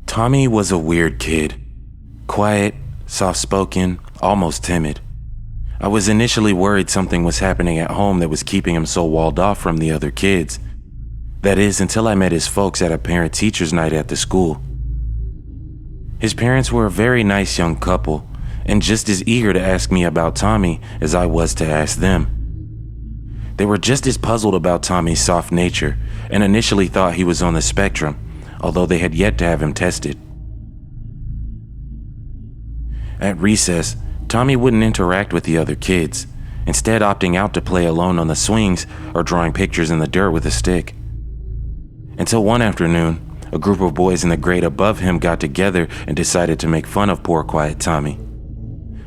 Tommy was a weird kid. Quiet, soft-spoken, almost timid. I was initially worried something was happening at home that was keeping him so walled off from the other kids. That is, until I met his folks at a parent-teacher's night at the school. His parents were a very nice young couple, and just as eager to ask me about Tommy as I was to ask them. They were just as puzzled about Tommy's soft nature, and initially thought he was on the spectrum, although they had yet to have him tested. At recess, Tommy wouldn't interact with the other kids, instead opting out to play alone on the swings or drawing pictures in the dirt with a stick. Until one afternoon, a group of boys in the grade above him got together and decided to make fun of poor quiet Tommy.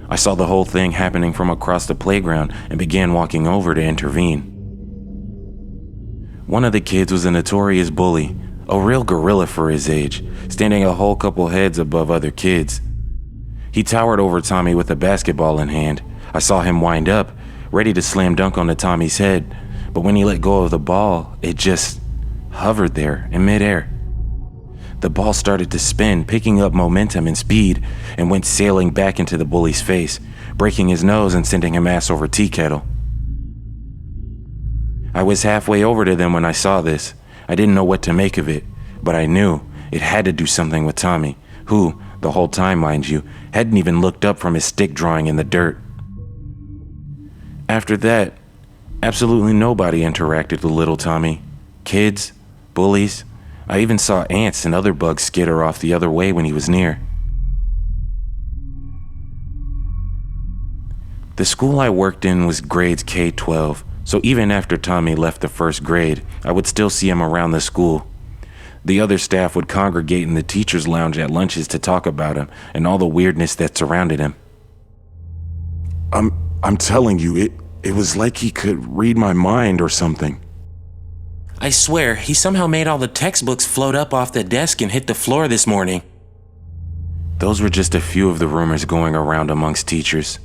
I saw the whole thing happening from across the playground and began walking over to intervene. One of the kids was a notorious bully, a real gorilla for his age, standing a whole couple heads above other kids. He towered over Tommy with a basketball in hand. I saw him wind up, ready to slam dunk onto Tommy's head, but when he let go of the ball, it just hovered there in midair. The ball started to spin, picking up momentum and speed, and went sailing back into the bully's face, breaking his nose and sending him ass over tea kettle. I was halfway over to them when I saw this. I didn't know what to make of it, but I knew it had to do something with Tommy, who, the whole time mind you, hadn't even looked up from his stick drawing in the dirt. After that, absolutely nobody interacted with little Tommy. Kids, bullies, I even saw ants and other bugs skitter off the other way when he was near. The school I worked in was grades K-12, so even after Tommy left the first grade, I would still see him around the school. The other staff would congregate in the teacher's lounge at lunches to talk about him and all the weirdness that surrounded him. I'm telling you, it was like he could read my mind or something. I swear, he somehow made all the textbooks float up off the desk and hit the floor this morning. Those were just a few of the rumors going around amongst teachers.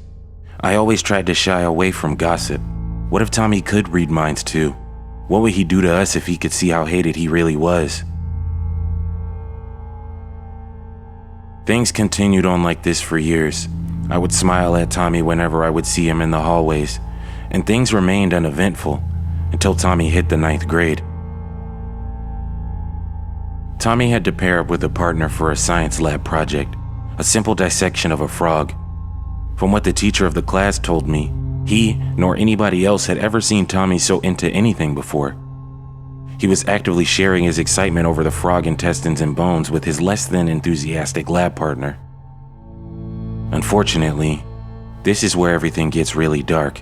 I always tried to shy away from gossip. What if Tommy could read minds too? What would he do to us if he could see how hated he really was? Things continued on like this for years. I would smile at Tommy whenever I would see him in the hallways, and things remained uneventful until Tommy hit the 9th grade. Tommy had to pair up with a partner for a science lab project, a simple dissection of a frog. From what the teacher of the class told me, he nor anybody else had ever seen Tommy so into anything before. He was actively sharing his excitement over the frog intestines and bones with his less than enthusiastic lab partner. Unfortunately, this is where everything gets really dark.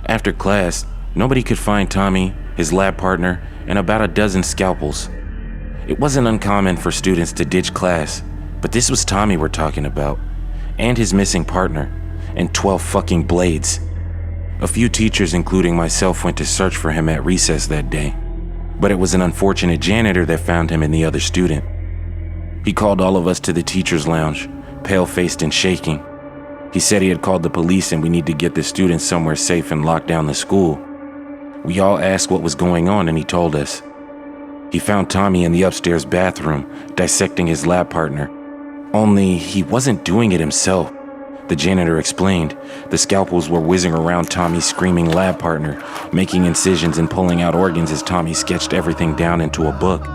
After class, nobody could find Tommy, his lab partner, and about a dozen scalpels. It wasn't uncommon for students to ditch class, but this was Tommy we're talking about, and his missing partner, and 12 fucking blades. A few teachers, including myself, went to search for him at recess that day, but it was an unfortunate janitor that found him and the other student. He called all of us to the teacher's lounge, pale-faced and shaking. He said he had called the police and we need to get the students somewhere safe and lock down the school. We all asked what was going on and he told us. He found Tommy in the upstairs bathroom, dissecting his lab partner. Only he wasn't doing it himself. The janitor explained. The scalpels were whizzing around Tommy's screaming lab partner, making incisions and pulling out organs as Tommy sketched everything down into a book.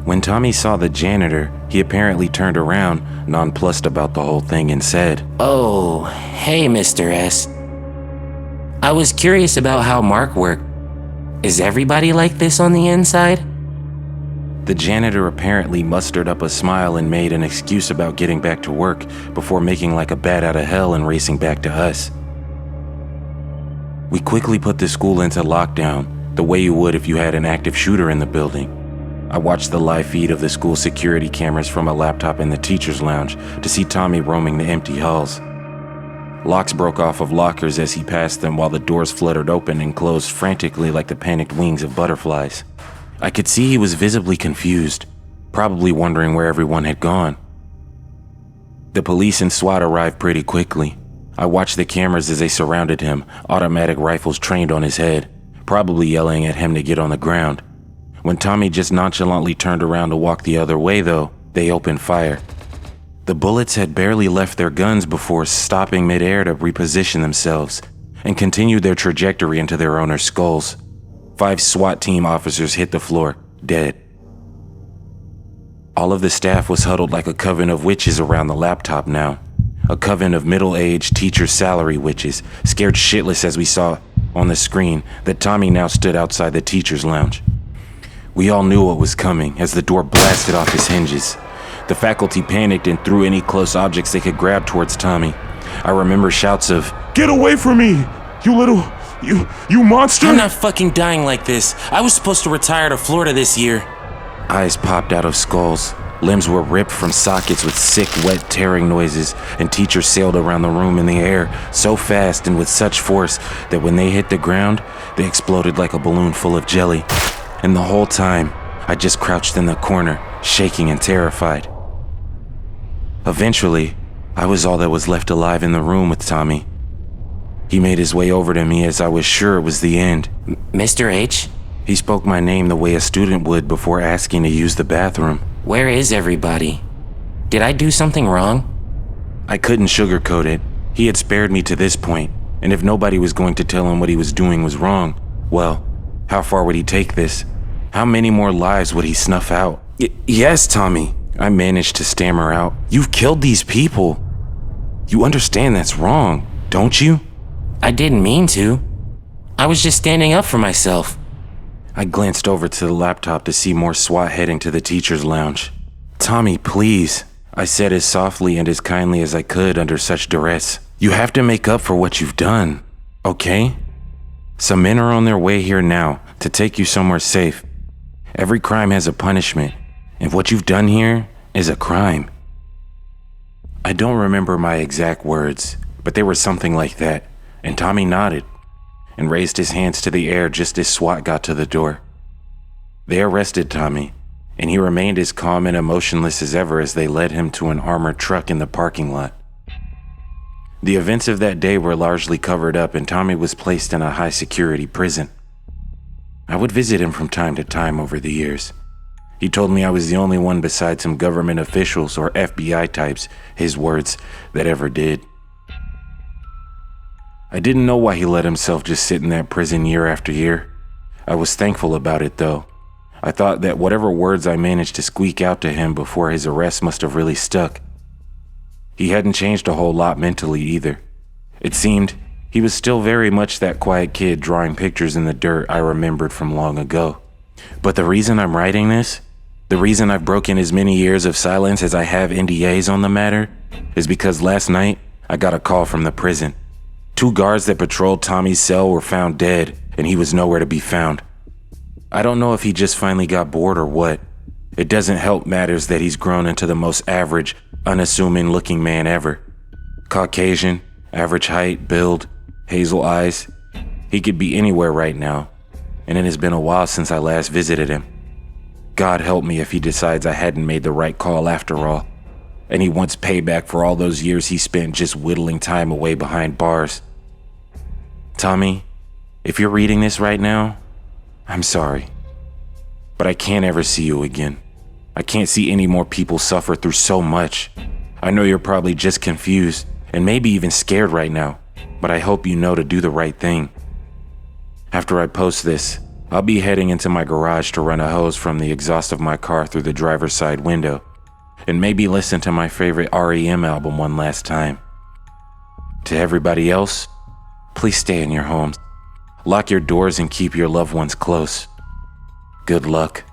When Tommy saw the janitor, he apparently turned around, nonplussed about the whole thing, and said, "Oh, hey, Mr. S. I was curious about how Mark worked. Is everybody like this on the inside?" The janitor apparently mustered up a smile and made an excuse about getting back to work before making like a bat out of hell and racing back to us. We quickly put the school into lockdown, the way you would if you had an active shooter in the building. I watched the live feed of the school security cameras from a laptop in the teacher's lounge to see Tommy roaming the empty halls. Locks broke off of lockers as he passed them while the doors fluttered open and closed frantically like the panicked wings of butterflies. I could see he was visibly confused, probably wondering where everyone had gone. The police and SWAT arrived pretty quickly. I watched the cameras as they surrounded him, automatic rifles trained on his head, probably yelling at him to get on the ground. When Tommy just nonchalantly turned around to walk the other way, though, they opened fire. The bullets had barely left their guns before stopping midair to reposition themselves and continued their trajectory into their owners' skulls. 5 SWAT team officers hit the floor, dead. All of the staff was huddled like a coven of witches around the laptop now. A coven of middle-aged teacher salary witches, scared shitless as we saw on the screen that Tommy now stood outside the teacher's lounge. We all knew what was coming as the door blasted off its hinges. The faculty panicked and threw any close objects they could grab towards Tommy. I remember shouts of, Get away from me, you little... You monster! I'm not fucking dying like this. I was supposed to retire to Florida this year. Eyes popped out of skulls. Limbs were ripped from sockets with sick, wet, tearing noises, and teachers sailed around the room in the air so fast and with such force that when they hit the ground, they exploded like a balloon full of jelly. And the whole time, I just crouched in the corner, shaking and terrified. Eventually, I was all that was left alive in the room with Tommy. He made his way over to me as I was sure it was the end. Mr. H? He spoke my name the way a student would before asking to use the bathroom. Where is everybody? Did I do something wrong? I couldn't sugarcoat it. He had spared me to this point, and if nobody was going to tell him what he was doing was wrong, well, how far would he take this? How many more lives would he snuff out? Yes, Tommy, I managed to stammer out. You've killed these people. You understand that's wrong, don't you? I didn't mean to. I was just standing up for myself. I glanced over to the laptop to see more SWAT heading to the teacher's lounge. Tommy, please, I said as softly and as kindly as I could under such duress. You have to make up for what you've done, okay? Some men are on their way here now to take you somewhere safe. Every crime has a punishment, and what you've done here is a crime. I don't remember my exact words, but they were something like that, and Tommy nodded and raised his hands to the air just as SWAT got to the door. They arrested Tommy, and he remained as calm and emotionless as ever as they led him to an armored truck in the parking lot. The events of that day were largely covered up, and Tommy was placed in a high-security prison. I would visit him from time to time over the years. He told me I was the only one besides some government officials or FBI types, his words, that ever did. I didn't know why he let himself just sit in that prison year after year. I was thankful about it, though. I thought that whatever words I managed to squeak out to him before his arrest must have really stuck. He hadn't changed a whole lot mentally either. It seemed he was still very much that quiet kid drawing pictures in the dirt I remembered from long ago. But the reason I'm writing this, the reason I've broken as many years of silence as I have NDAs on the matter, is because last night I got a call from the prison. 2 guards that patrolled Tommy's cell were found dead, and he was nowhere to be found. I don't know if he just finally got bored or what. It doesn't help matters that he's grown into the most average, unassuming looking man ever. Caucasian, average height, build, hazel eyes. He could be anywhere right now, and it has been a while since I last visited him. God help me if he decides I hadn't made the right call after all, and he wants payback for all those years he spent just whittling time away behind bars. Tommy, if you're reading this right now, I'm sorry, but I can't ever see you again. I can't see any more people suffer through so much. I know you're probably just confused and maybe even scared right now, but I hope you know to do the right thing. After I post this, I'll be heading into my garage to run a hose from the exhaust of my car through the driver's side window, and maybe listen to my favorite REM album one last time. To everybody else, please stay in your homes. Lock your doors and keep your loved ones close. Good luck.